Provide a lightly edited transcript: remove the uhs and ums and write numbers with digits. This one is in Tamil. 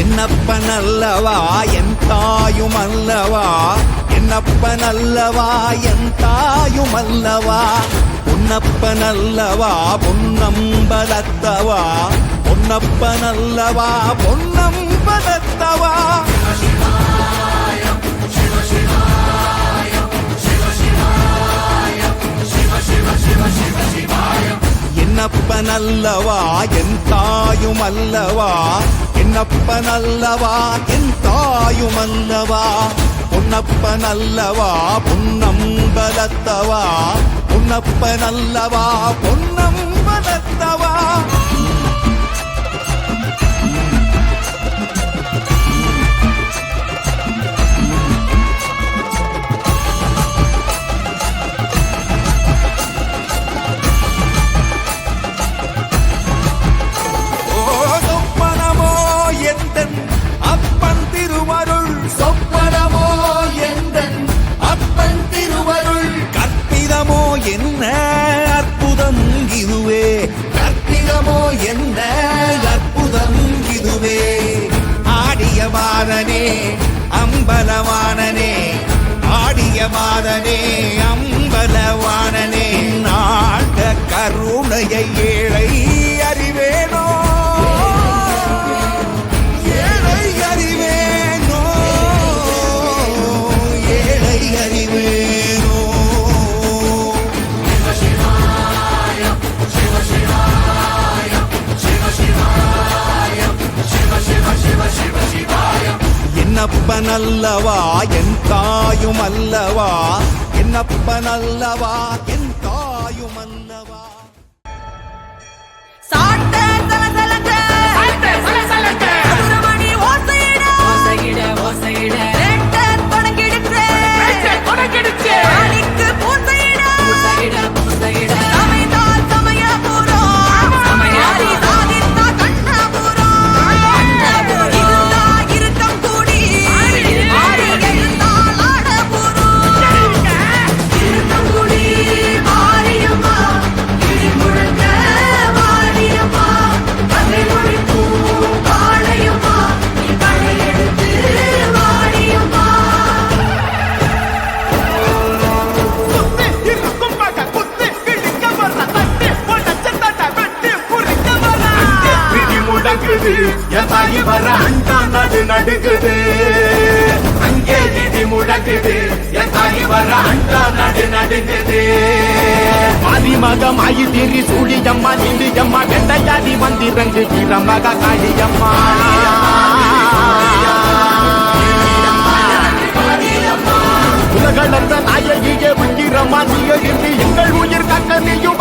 என்னப்பனல்லவா எந்தாயுமல்லவா என்னப்பனல்லவா எந்தாயுமல்லவா பொன்னப்பனல்லவா பொன்னம்பலத்தவா பொன்னப்பனல்லவா பொன்னம்பலத்தவா என்னப்பனல்லவா எந்தாயுமல்லவா என்னப்பனல்லவா எந்தாயுமல்லவா பொன்னப்பனல்லவா பொன்னம்பலத்தவா பொன்னப்பனல்லவா பொன்னம்பலத்தவா என்ன அற்புதம் இதுவே கற்பிதமோ என்ன அற்புதம் இதுவே ஆடிய மாதனே அம்பலவானனே ஆடிய மாதனே அம்பலவானனே நாட கருணையை ஏழை அறிவேனோ ஏழை அறிவேனோ ஏழை அறிவேனோ என்னப்பனல்லவா என் தாயுமல்லவா என்னப்பனல்லவா என் தாயுமல்லவா என் தாயி வர அண்டா நடு நடுக்குது அங்கே இடி முழங்குது என் தாயி வர அண்டா நடு நடுங்குது ஆதிமகம் ஆயி திரி சூழியம்மா நீலியம்மா கெண்டையாதி வந்திரங்கு வீரமக காளியம்மா உலகளந்த நாயகியே விட்டிரம்மா நீயோ இன்றி எங்கள் உயிர் கக்க நீயும்